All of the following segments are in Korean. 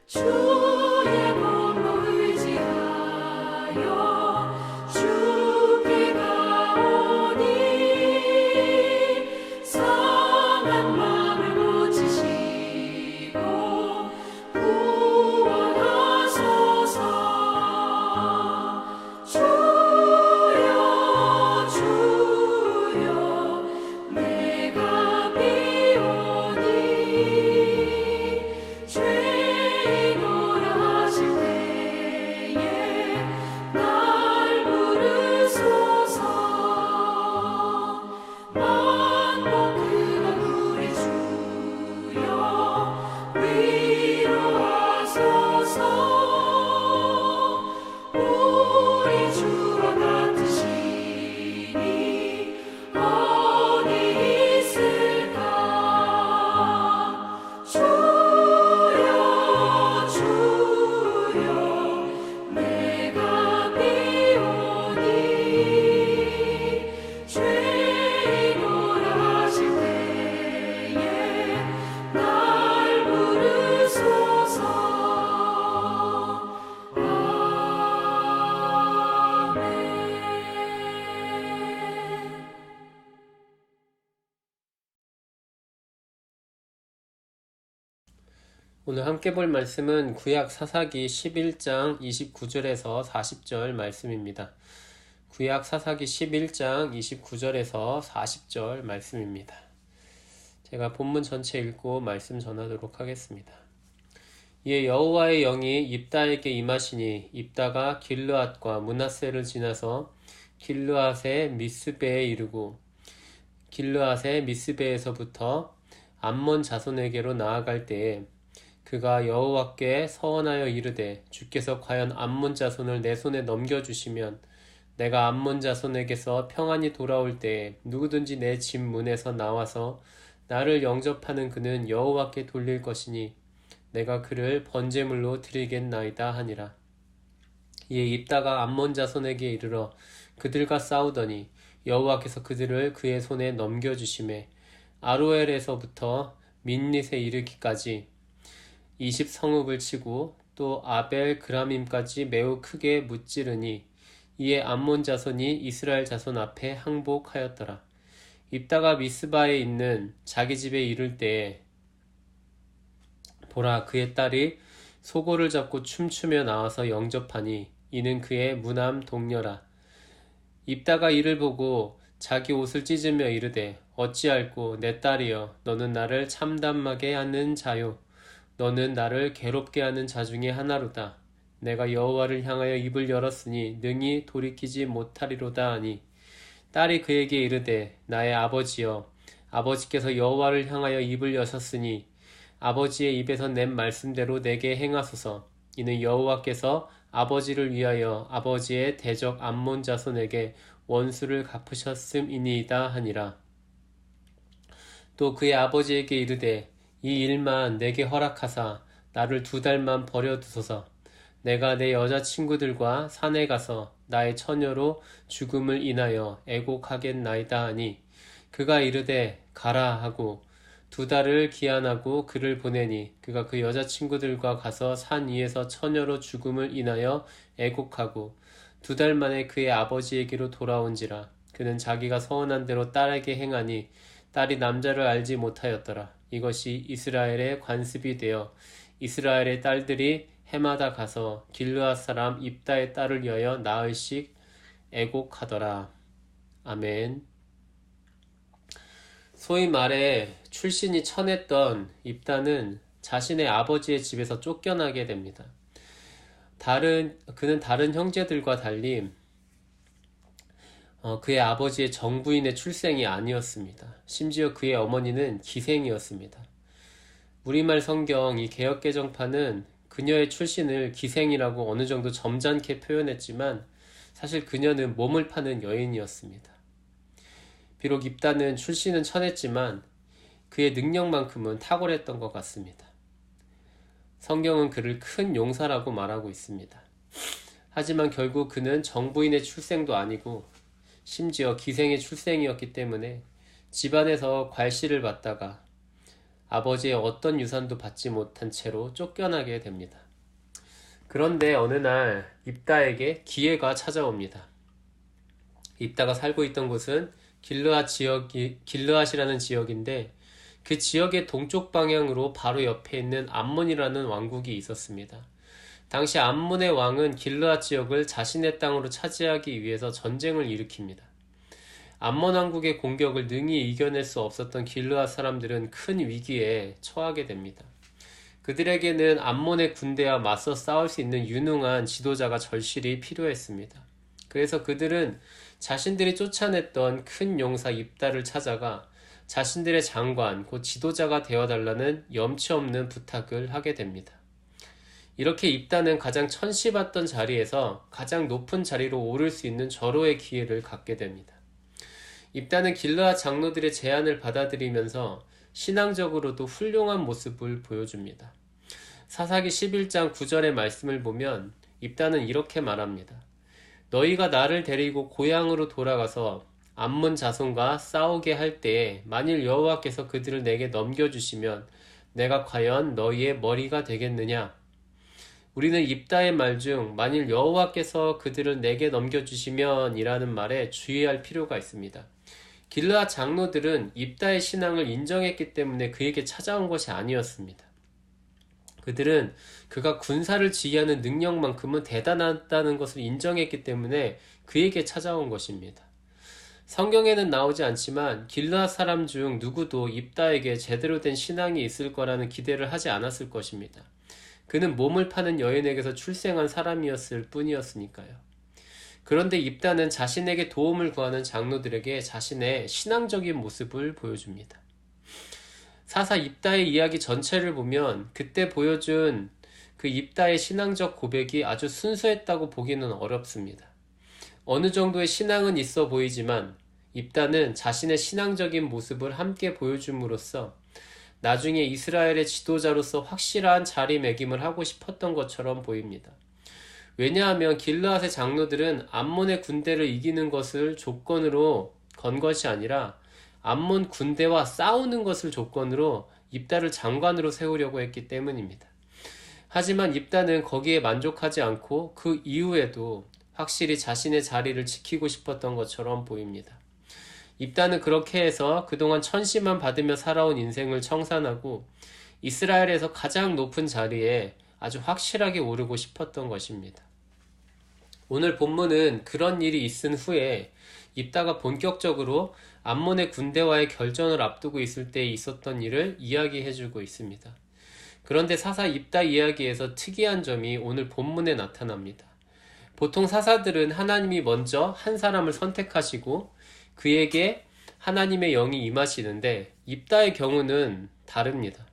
주의 몸으로 의지하여 주께 가오니 상한 마음을 고치시고 구원하소서. 주여 주여 내가 비오니 죄인오라 하실 때에 날 부르소서. 만복 그건 우리 주여 위로하소서. 우리 주와 같으시니 어디 있을까. 주여 주여 내가 비오니 죄인오라 하실 때에 날 부르소서. 아멘. 오늘 함께 볼 말씀은 구약 사사기 11장 29절에서 40절 말씀입니다. 구약 사사기 11장 29절에서 40절 말씀입니다. 제가 본문 전체 읽고 말씀 전하도록 하겠습니다. 이에 여호와의 영이 입다에게 임하시니 입다가 길르앗과 므낫세를 지나서 길르앗의 미스베에 이르고 길르앗의 미스베에서부터 암몬 자손에게로 나아갈 때에 그가 여호와께 서원하여 이르되 주께서 과연 암몬 자손을 내 손에 넘겨주시면 내가 암몬 자손에게서 평안히 돌아올 때에 누구든지 내 집 문에서 나와서 나를 영접하는 그는 여호와께 돌릴 것이니 내가 그를 번제물로 드리겠나이다 하니라. 이에 입다가 암몬 자손에게 이르러 그들과 싸우더니 여호와께서 그들을 그의 손에 넘겨주시매 아로엘에서부터 민릿에 이르기까지 20성읍을 치고 또 아벨 그라밈까지 매우 크게 무찌르니 이에 암몬 자손이 이스라엘 자손 앞에 항복하였더라. 입다가 미스바에 있는 자기 집에 이를 때에 보라 그의 딸이 소고를 잡고 춤추며 나와서 영접하니 이는 그의 무남 동녀라. 입다가 이를 보고 자기 옷을 찢으며 이르되 어찌할꼬 내 딸이여 너는 나를 참담하게 하는 자요 너는 나를 괴롭게 하는 자 중에 하나로다. 내가 여호와를 향하여 입을 열었으니 능히 돌이키지 못하리로다 하니 딸이 그에게 이르되 나의 아버지여 아버지께서 여호와를 향하여 입을 여셨으니 아버지의 입에서 낸 말씀대로 내게 행하소서. 이는 여호와께서 아버지를 위하여 아버지의 대적 암몬 자손에게 원수를 갚으셨음이니이다 하니라. 또 그의 아버지에게 이르되 이 일만 내게 허락하사 나를 2달만 버려두소서. 내가 내 여자친구들과 산에 가서 나의 처녀로 죽음을 인하여 애곡하겠나이다 하니 그가 이르되 가라 하고 2달을 기한하고 그를 보내니 그가 그 여자친구들과 가서 산 위에서 처녀로 죽음을 인하여 애곡하고 2달 만에 그의 아버지에게로 돌아온지라. 그는 자기가 서원한 대로 딸에게 행하니 딸이 남자를 알지 못하였더라. 이것이 이스라엘의 관습이 되어 이스라엘의 딸들이 해마다 가서 길르앗 사람 입다의 딸을 위하여 나흘씩 애곡하더라. 아멘. 소위 말해 출신이 천했던 입다는 자신의 아버지의 집에서 쫓겨나게 됩니다. 그는 다른 형제들과 달리 그의 아버지의 정부인의 출생이 아니었습니다. 심지어 그의 어머니는 기생이었습니다. 우리말 성경 이 개역개정판은 그녀의 출신을 기생이라고 어느 정도 점잖게 표현했지만 사실 그녀는 몸을 파는 여인이었습니다. 비록 입다는 출신은 천했지만 그의 능력만큼은 탁월했던 것 같습니다. 성경은 그를 큰 용사라고 말하고 있습니다. 하지만 결국 그는 정부인의 출생도 아니고 심지어 기생의 출생이었기 때문에 집안에서 괄시를 받다가 아버지의 어떤 유산도 받지 못한 채로 쫓겨나게 됩니다. 그런데 어느 날 입다에게 기회가 찾아옵니다. 입다가 살고 있던 곳은 길르앗이라는 지역인데 그 지역의 동쪽 방향으로 바로 옆에 있는 암몬이라는 왕국이 있었습니다. 당시 암몬의 왕은 길르앗 지역을 자신의 땅으로 차지하기 위해서 전쟁을 일으킵니다. 암몬 왕국의 공격을 능히 이겨낼 수 없었던 길르앗 사람들은 큰 위기에 처하게 됩니다. 그들에게는 암몬의 군대와 맞서 싸울 수 있는 유능한 지도자가 절실히 필요했습니다. 그래서 그들은 자신들이 쫓아냈던 큰 용사 입다를 찾아가 자신들의 장관, 곧 지도자가 되어달라는 염치 없는 부탁을 하게 됩니다. 이렇게 입다는 가장 천시받던 자리에서 가장 높은 자리로 오를 수 있는 절호의 기회를 갖게 됩니다. 입다는 길르앗 장로들의 제안을 받아들이면서 신앙적으로도 훌륭한 모습을 보여줍니다. 사사기 11장 9절의 말씀을 보면 입다는 이렇게 말합니다. 너희가 나를 데리고 고향으로 돌아가서 암몬 자손과 싸우게 할 때에 만일 여호와께서 그들을 내게 넘겨주시면 내가 과연 너희의 머리가 되겠느냐? 우리는 입다의 말 중 만일 여호와께서 그들을 내게 넘겨주시면 이라는 말에 주의할 필요가 있습니다. 길르앗 장로들은 입다의 신앙을 인정했기 때문에 그에게 찾아온 것이 아니었습니다. 그들은 그가 군사를 지휘하는 능력만큼은 대단하다는 것을 인정했기 때문에 그에게 찾아온 것입니다. 성경에는 나오지 않지만 길르앗 사람 중 누구도 입다에게 제대로 된 신앙이 있을 거라는 기대를 하지 않았을 것입니다. 그는 몸을 파는 여인에게서 출생한 사람이었을 뿐이었으니까요. 그런데 입다는 자신에게 도움을 구하는 장로들에게 자신의 신앙적인 모습을 보여줍니다. 사사 입다의 이야기 전체를 보면 그때 보여준 그 입다의 신앙적 고백이 아주 순수했다고 보기는 어렵습니다. 어느 정도의 신앙은 있어 보이지만 입다는 자신의 신앙적인 모습을 함께 보여줌으로써 나중에 이스라엘의 지도자로서 확실한 자리매김을 하고 싶었던 것처럼 보입니다. 왜냐하면 길르앗의 장로들은 암몬의 군대를 이기는 것을 조건으로 건 것이 아니라 암몬 군대와 싸우는 것을 조건으로 입다를 장관으로 세우려고 했기 때문입니다. 하지만 입다는 거기에 만족하지 않고 그 이후에도 확실히 자신의 자리를 지키고 싶었던 것처럼 보입니다. 입다는 그렇게 해서 그동안 천시만 받으며 살아온 인생을 청산하고 이스라엘에서 가장 높은 자리에 아주 확실하게 오르고 싶었던 것입니다. 오늘 본문은 그런 일이 있은 후에 입다가 본격적으로 암몬의 군대와의 결전을 앞두고 있을 때 있었던 일을 이야기해주고 있습니다. 그런데 사사 입다 이야기에서 특이한 점이 오늘 본문에 나타납니다. 보통 사사들은 하나님이 먼저 한 사람을 선택하시고 그에게 하나님의 영이 임하시는데 입다의 경우는 다릅니다.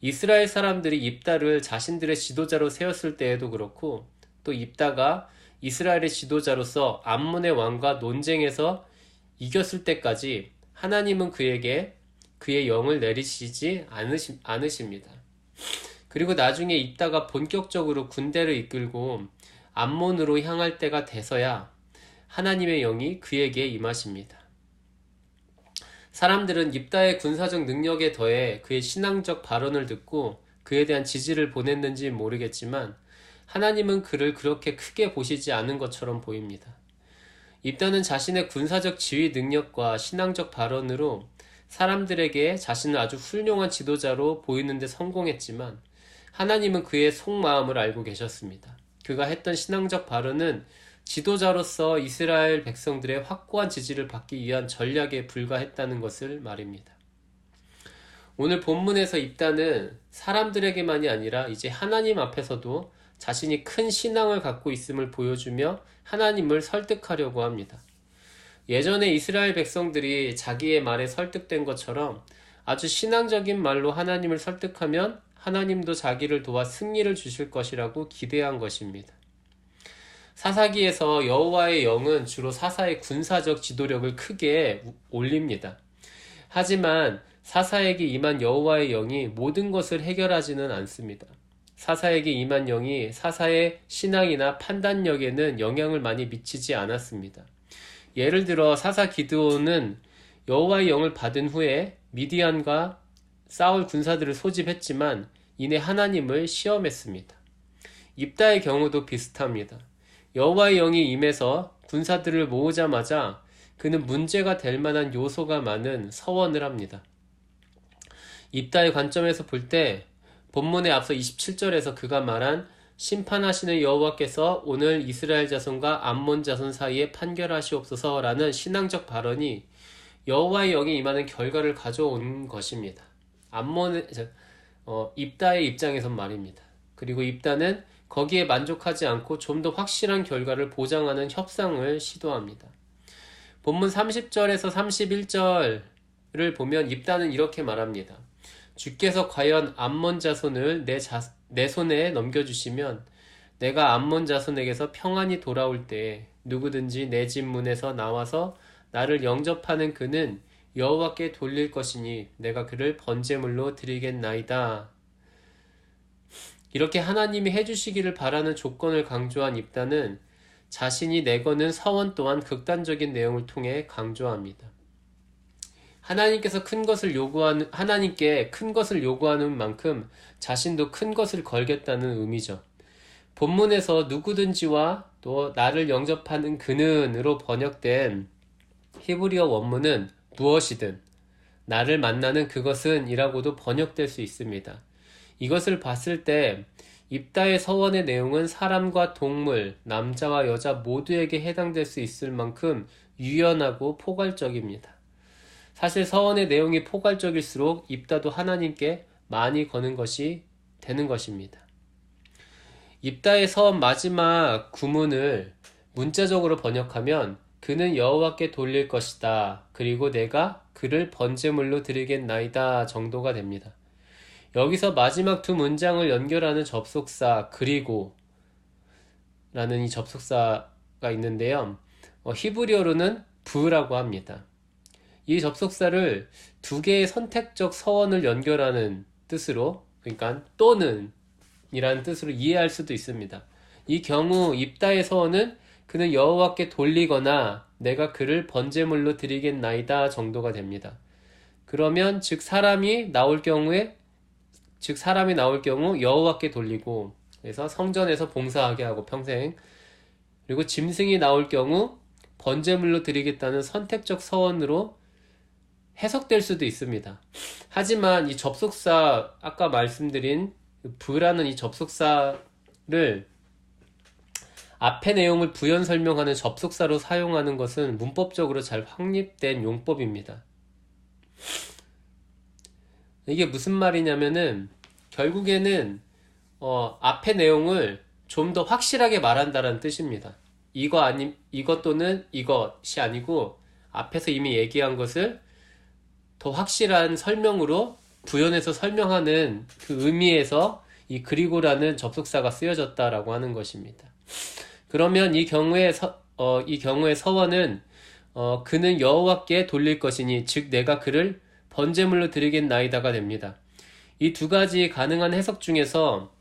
이스라엘 사람들이 입다를 자신들의 지도자로 세웠을 때에도 그렇고 또 입다가 이스라엘의 지도자로서 암몬의 왕과 논쟁에서 이겼을 때까지 하나님은 그에게 그의 영을 내리시지 않으십니다. 그리고 나중에 입다가 본격적으로 군대를 이끌고 암몬으로 향할 때가 돼서야 하나님의 영이 그에게 임하십니다. 사람들은 입다의 군사적 능력에 더해 그의 신앙적 발언을 듣고 그에 대한 지지를 보냈는지 모르겠지만 하나님은 그를 그렇게 크게 보시지 않은 것처럼 보입니다. 입다는 자신의 군사적 지휘 능력과 신앙적 발언으로 사람들에게 자신을 아주 훌륭한 지도자로 보이는 데 성공했지만 하나님은 그의 속마음을 알고 계셨습니다. 그가 했던 신앙적 발언은 지도자로서 이스라엘 백성들의 확고한 지지를 받기 위한 전략에 불과했다는 것을 말입니다. 오늘 본문에서 입다는 사람들에게만이 아니라 이제 하나님 앞에서도 자신이 큰 신앙을 갖고 있음을 보여주며 하나님을 설득하려고 합니다. 예전에 이스라엘 백성들이 자기의 말에 설득된 것처럼 아주 신앙적인 말로 하나님을 설득하면 하나님도 자기를 도와 승리를 주실 것이라고 기대한 것입니다. 사사기에서 여호와의 영은 주로 사사의 군사적 지도력을 크게 올립니다. 하지만 사사에게 임한 여호와의 영이 모든 것을 해결하지는 않습니다. 사사에게 임한 영이 사사의 신앙이나 판단력에는 영향을 많이 미치지 않았습니다. 예를 들어 사사 기드온은 여호와의 영을 받은 후에 미디안과 싸울 군사들을 소집했지만 이내 하나님을 시험했습니다. 입다의 경우도 비슷합니다. 여호와의 영이 임해서 군사들을 모으자마자 그는 문제가 될 만한 요소가 많은 서원을 합니다. 입다의 관점에서 볼 때 본문에 앞서 27절에서 그가 말한 심판하시는 여호와께서 오늘 이스라엘 자손과 암몬 자손 사이에 판결하시옵소서라는 신앙적 발언이 여호와의 영이 임하는 결과를 가져온 것입니다. 입다의 입장에선 말입니다. 그리고 입다는 거기에 만족하지 않고 좀 더 확실한 결과를 보장하는 협상을 시도합니다. 본문 30절에서 31절을 보면 입다는 이렇게 말합니다. 주께서 과연 암몬 자손을 내 손에 넘겨주시면 내가 암몬 자손에게서 평안히 돌아올 때에 누구든지 내 집 문에서 나와서 나를 영접하는 그는 여호와께 돌릴 것이니 내가 그를 번제물로 드리겠나이다. 이렇게 하나님이 해주시기를 바라는 조건을 강조한 입다는 자신이 내거는 서원 또한 극단적인 내용을 통해 강조합니다. 하나님께 큰 것을 요구하는 만큼 자신도 큰 것을 걸겠다는 의미죠. 본문에서 누구든지와 또 나를 영접하는 그는으로 번역된 히브리어 원문은 무엇이든 나를 만나는 그것은 이라고도 번역될 수 있습니다. 이것을 봤을 때 입다의 서원의 내용은 사람과 동물, 남자와 여자 모두에게 해당될 수 있을 만큼 유연하고 포괄적입니다. 사실 서원의 내용이 포괄적일수록 입다도 하나님께 많이 거는 것이 되는 것입니다. 입다의 서원 마지막 구문을 문자적으로 번역하면 그는 여호와께 돌릴 것이다. 그리고 내가 그를 번제물로 드리겠나이다 정도가 됩니다. 여기서 마지막 두 문장을 연결하는 접속사 그리고 라는 이 접속사가 있는데요. 히브리어로는 부라고 합니다. 이 접속사를 두 개의 선택적 서원을 연결하는 뜻으로, 그러니까 또는 이라는 뜻으로 이해할 수도 있습니다. 이 경우 입다의 서원은 그는 여호와께 돌리거나 내가 그를 번제물로 드리겠나이다 정도가 됩니다. 그러면 즉 사람이 나올 경우 여호와께 돌리고, 그래서 성전에서 봉사하게 하고 평생, 그리고 짐승이 나올 경우 번제물로 드리겠다는 선택적 서원으로 해석될 수도 있습니다. 하지만 이 접속사, 아까 말씀드린 부라는 이 접속사를 앞의 내용을 부연 설명하는 접속사로 사용하는 것은 문법적으로 잘 확립된 용법입니다. 이게 무슨 말이냐면은 결국에는 앞의 내용을 좀 더 확실하게 말한다는 뜻입니다. 이것 또는 이것이 아니고 앞에서 이미 얘기한 것을 더 확실한 설명으로 부연해서 설명하는 그 의미에서 이 그리고라는 접속사가 쓰여졌다라고 하는 것입니다. 그러면 이 경우의 서원은 그는 여호와께 돌릴 것이니 즉 내가 그를 번제물로 드리겠나이다가 됩니다. 이 두 가지 가능한 해석 중에서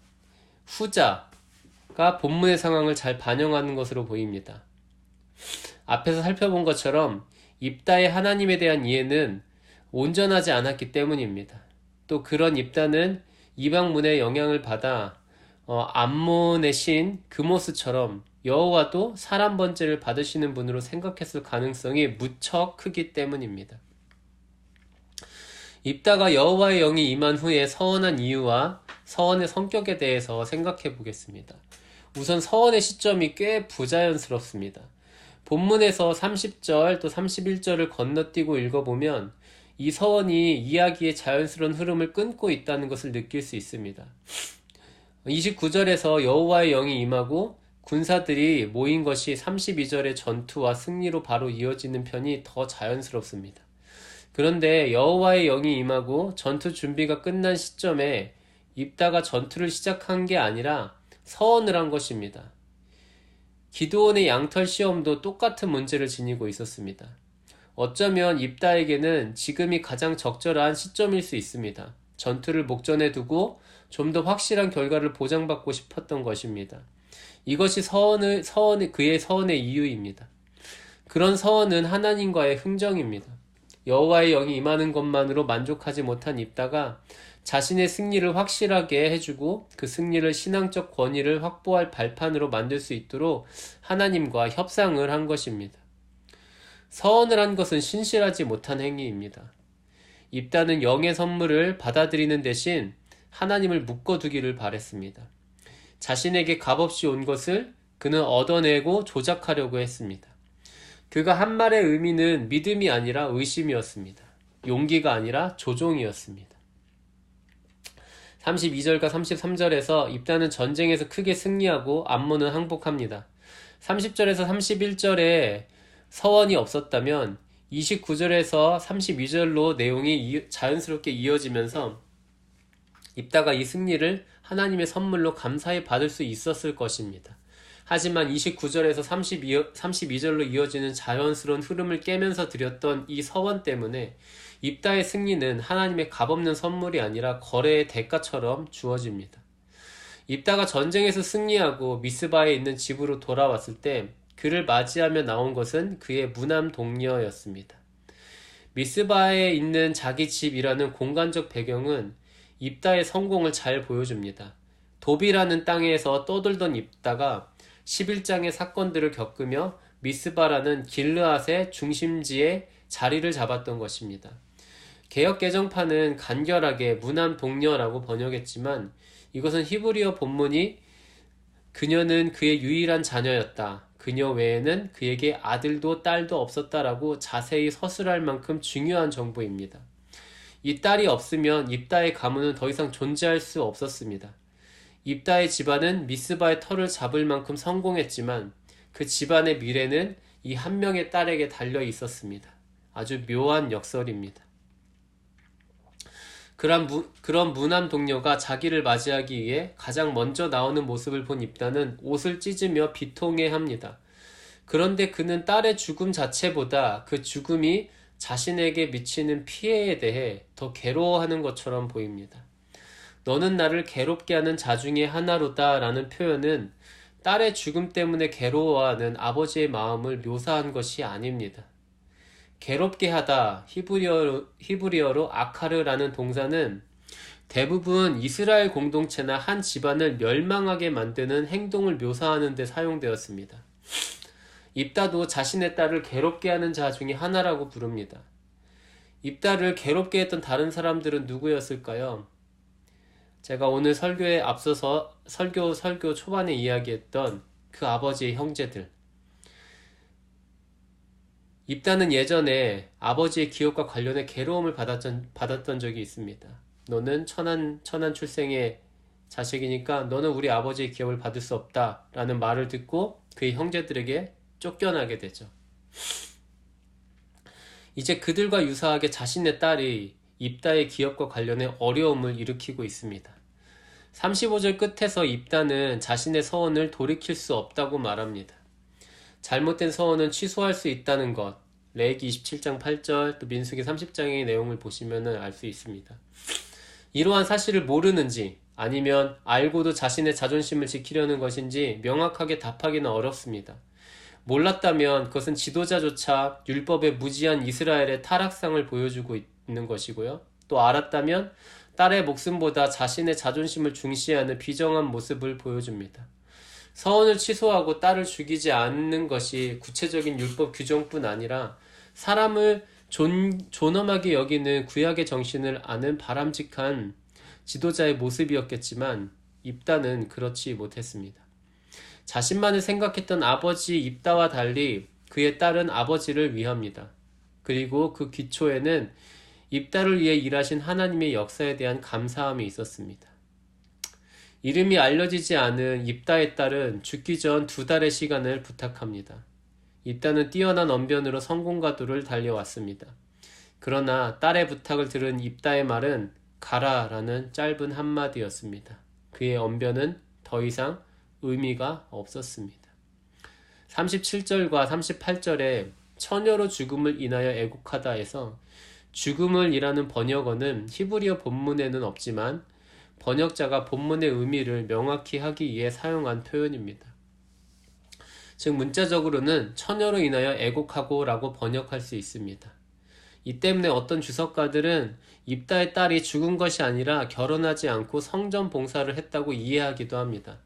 후자가 본문의 상황을 잘 반영하는 것으로 보입니다. 앞에서 살펴본 것처럼 입다의 하나님에 대한 이해는 온전하지 않았기 때문입니다. 또 그런 입다는 이방문의 영향을 받아 암몬의 신 그모스처럼 여호와도 사람 번제를 받으시는 분으로 생각했을 가능성이 무척 크기 때문입니다. 입다가 여호와의 영이 임한 후에 서원한 이유와 서원의 성격에 대해서 생각해 보겠습니다. 우선 서원의 시점이 꽤 부자연스럽습니다. 본문에서 30절 또 31절을 건너뛰고 읽어보면 이 서원이 이야기의 자연스러운 흐름을 끊고 있다는 것을 느낄 수 있습니다. 29절에서 여호와의 영이 임하고 군사들이 모인 것이 32절의 전투와 승리로 바로 이어지는 편이 더 자연스럽습니다. 그런데 여호와의 영이 임하고 전투 준비가 끝난 시점에 입다가 전투를 시작한 게 아니라 서원을 한 것입니다. 기드온의 양털 시험도 똑같은 문제를 지니고 있었습니다. 어쩌면 입다에게는 지금이 가장 적절한 시점일 수 있습니다. 전투를 목전에 두고 좀 더 확실한 결과를 보장받고 싶었던 것입니다. 이것이 그의 서원의 이유입니다. 그런 서원은 하나님과의 흥정입니다. 여호와의 영이 임하는 것만으로 만족하지 못한 입다가 자신의 승리를 확실하게 해주고 그 승리를 신앙적 권위를 확보할 발판으로 만들 수 있도록 하나님과 협상을 한 것입니다. 서원을 한 것은 신실하지 못한 행위입니다. 입다는 영의 선물을 받아들이는 대신 하나님을 묶어두기를 바랬습니다. 자신에게 값없이 온 것을 그는 얻어내고 조작하려고 했습니다. 그가 한 말의 의미는 믿음이 아니라 의심이었습니다. 용기가 아니라 조종이었습니다. 32절과 33절에서 입다는 전쟁에서 크게 승리하고 암몬은 항복합니다. 30절에서 31절에 서원이 없었다면 29절에서 32절로 내용이 자연스럽게 이어지면서 입다가 이 승리를 하나님의 선물로 감사히 받을 수 있었을 것입니다. 하지만 29절에서 32절로 이어지는 자연스러운 흐름을 깨면서 드렸던 이 서원 때문에 입다의 승리는 하나님의 값없는 선물이 아니라 거래의 대가처럼 주어집니다. 입다가 전쟁에서 승리하고 미스바에 있는 집으로 돌아왔을 때 그를 맞이하며 나온 것은 그의 무남 동료였습니다. 미스바에 있는 자기 집이라는 공간적 배경은 입다의 성공을 잘 보여줍니다. 도비라는 땅에서 떠들던 입다가 11장의 사건들을 겪으며 미스바라는 길르앗의 중심지에 자리를 잡았던 것입니다. 개역 개정판은 간결하게 무남 동녀라고 번역했지만 이것은 히브리어 본문이 그녀는 그의 유일한 자녀였다. 그녀 외에는 그에게 아들도 딸도 없었다라고 자세히 서술할 만큼 중요한 정보입니다. 이 딸이 없으면 입다의 가문은 더 이상 존재할 수 없었습니다. 입다의 집안은 미스바의 털을 잡을 만큼 성공했지만 그 집안의 미래는 이 한 명의 딸에게 달려 있었습니다. 아주 묘한 역설입니다. 그런 무남 동료가 자기를 맞이하기 위해 가장 먼저 나오는 모습을 본 입다는 옷을 찢으며 비통해합니다. 그런데 그는 딸의 죽음 자체보다 그 죽음이 자신에게 미치는 피해에 대해 더 괴로워하는 것처럼 보입니다. 너는 나를 괴롭게 하는 자 중에 하나로다 라는 표현은 딸의 죽음 때문에 괴로워하는 아버지의 마음을 묘사한 것이 아닙니다. 괴롭게 하다, 히브리어로 아카르라는 동사는 대부분 이스라엘 공동체나 한 집안을 멸망하게 만드는 행동을 묘사하는 데 사용되었습니다. 입다도 자신의 딸을 괴롭게 하는 자 중에 하나라고 부릅니다. 입다를 괴롭게 했던 다른 사람들은 누구였을까요? 제가 오늘 설교에 앞서서 설교 초반에 이야기했던 그 아버지의 형제들. 입다는 예전에 아버지의 기업과 관련해 괴로움을 받았던 적이 있습니다. 너는 천한 출생의 자식이니까 너는 우리 아버지의 기업을 받을 수 없다 라는 말을 듣고 그의 형제들에게 쫓겨나게 되죠. 이제 그들과 유사하게 자신의 딸이 입다의 기업과 관련해 어려움을 일으키고 있습니다. 35절 끝에서 입다는 자신의 서원을 돌이킬 수 없다고 말합니다. 잘못된 서원은 취소할 수 있다는 것, 레위기 27장 8절, 또 민수기 30장의 내용을 보시면 알 수 있습니다. 이러한 사실을 모르는지 아니면 알고도 자신의 자존심을 지키려는 것인지 명확하게 답하기는 어렵습니다. 몰랐다면 그것은 지도자조차 율법의 무지한 이스라엘의 타락상을 보여주고 있는 것이고요. 또 알았다면 딸의 목숨보다 자신의 자존심을 중시하는 비정한 모습을 보여줍니다. 서원을 취소하고 딸을 죽이지 않는 것이 구체적인 율법 규정뿐 아니라 사람을 존엄하게 여기는 구약의 정신을 아는 바람직한 지도자의 모습이었겠지만 입다는 그렇지 못했습니다. 자신만을 생각했던 아버지 입다와 달리 그의 딸은 아버지를 위합니다. 그리고 그 기초에는 입다를 위해 일하신 하나님의 역사에 대한 감사함이 있었습니다. 이름이 알려지지 않은 입다의 딸은 죽기 전 2달의 시간을 부탁합니다. 입다는 뛰어난 언변으로 성공가도를 달려왔습니다. 그러나 딸의 부탁을 들은 입다의 말은 가라 라는 짧은 한마디였습니다. 그의 언변은 더 이상 의미가 없었습니다. 37절과 38절에 처녀로 죽음을 인하여 애곡하다에서 죽음을 이라는 번역어는 히브리어 본문에는 없지만 번역자가 본문의 의미를 명확히 하기 위해 사용한 표현입니다. 즉 문자적으로는 처녀로 인하여 애곡하고 라고 번역할 수 있습니다. 이 때문에 어떤 주석가들은 입다의 딸이 죽은 것이 아니라 결혼하지 않고 성전 봉사를 했다고 이해하기도 합니다.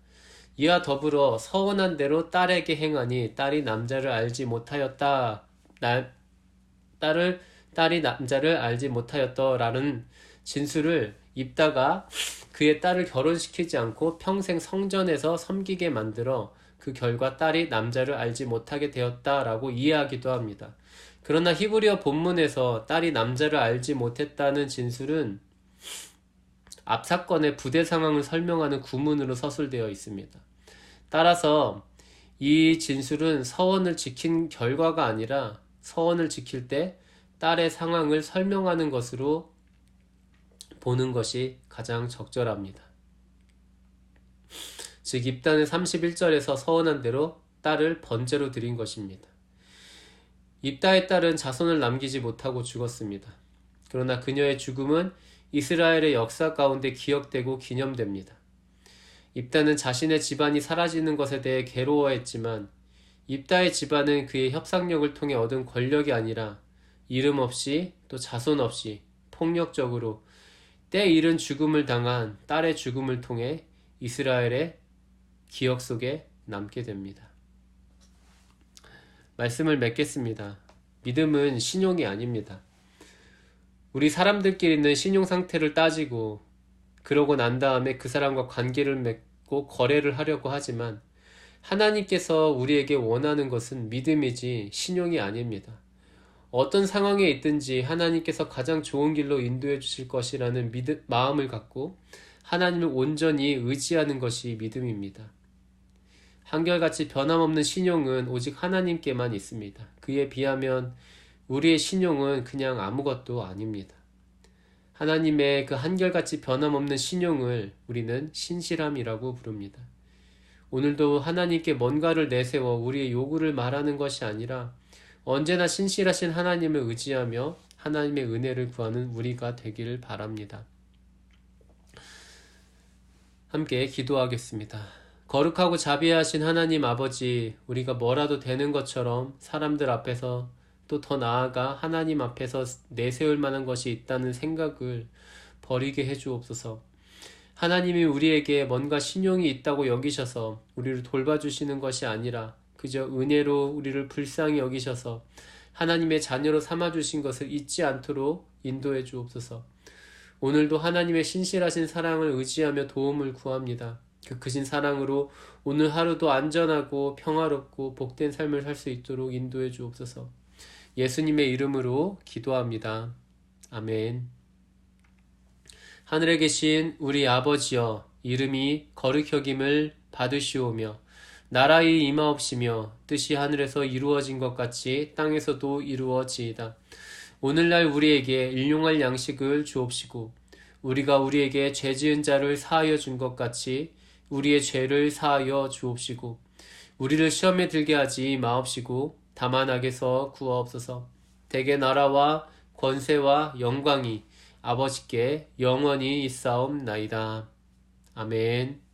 이와 더불어 서원한 대로 딸에게 행하니 딸이 남자를 알지 못하였다. 딸이 남자를 알지 못하였더라는 진술을 입다가 그의 딸을 결혼시키지 않고 평생 성전에서 섬기게 만들어 그 결과 딸이 남자를 알지 못하게 되었다라고 이해하기도 합니다. 그러나 히브리어 본문에서 딸이 남자를 알지 못했다는 진술은 앞 사건의 부대 상황을 설명하는 구문으로 서술되어 있습니다. 따라서 이 진술은 서원을 지킨 결과가 아니라 서원을 지킬 때 딸의 상황을 설명하는 것으로 보는 것이 가장 적절합니다. 즉 입다는 31절에서 서원한 대로 딸을 번제로 드린 것입니다. 입다의 딸은 자손을 남기지 못하고 죽었습니다. 그러나 그녀의 죽음은 이스라엘의 역사 가운데 기억되고 기념됩니다. 입다는 자신의 집안이 사라지는 것에 대해 괴로워했지만 입다의 집안은 그의 협상력을 통해 얻은 권력이 아니라 이름 없이 또 자손 없이 폭력적으로 때 이른 죽음을 당한 딸의 죽음을 통해 이스라엘의 기억 속에 남게 됩니다. 말씀을 맺겠습니다. 믿음은 신용이 아닙니다. 우리 사람들끼리는 신용 상태를 따지고 그러고 난 다음에 그 사람과 관계를 맺고 거래를 하려고 하지만 하나님께서 우리에게 원하는 것은 믿음이지 신용이 아닙니다. 어떤 상황에 있든지 하나님께서 가장 좋은 길로 인도해 주실 것이라는 마음을 갖고 하나님을 온전히 의지하는 것이 믿음입니다. 한결같이 변함없는 신용은 오직 하나님께만 있습니다. 그에 비하면 우리의 신용은 그냥 아무것도 아닙니다. 하나님의 그 한결같이 변함없는 신용을 우리는 신실함이라고 부릅니다. 오늘도 하나님께 뭔가를 내세워 우리의 요구를 말하는 것이 아니라 언제나 신실하신 하나님을 의지하며 하나님의 은혜를 구하는 우리가 되기를 바랍니다. 함께 기도하겠습니다. 거룩하고 자비하신 하나님 아버지, 우리가 뭐라도 되는 것처럼 사람들 앞에서 또 더 나아가 하나님 앞에서 내세울 만한 것이 있다는 생각을 버리게 해주옵소서. 하나님이 우리에게 뭔가 신용이 있다고 여기셔서 우리를 돌봐주시는 것이 아니라 그저 은혜로 우리를 불쌍히 여기셔서 하나님의 자녀로 삼아주신 것을 잊지 않도록 인도해 주옵소서. 오늘도 하나님의 신실하신 사랑을 의지하며 도움을 구합니다. 그 크신 사랑으로 오늘 하루도 안전하고 평화롭고 복된 삶을 살 수 있도록 인도해 주옵소서. 예수님의 이름으로 기도합니다. 아멘. 하늘에 계신 우리 아버지여, 이름이 거룩히 여김을 받으시오며 나라의 임하옵시며 뜻이 하늘에서 이루어진 것 같이 땅에서도 이루어지이다. 오늘날 우리에게 일용할 양식을 주옵시고 우리가 우리에게 죄 지은 자를 사하여 준 것 같이 우리의 죄를 사하여 주옵시고 우리를 시험에 들게 하지 마옵시고 다만 악에서 구하옵소서. 대개 나라와 권세와 영광이 아버지께 영원히 있사옵나이다. 아멘.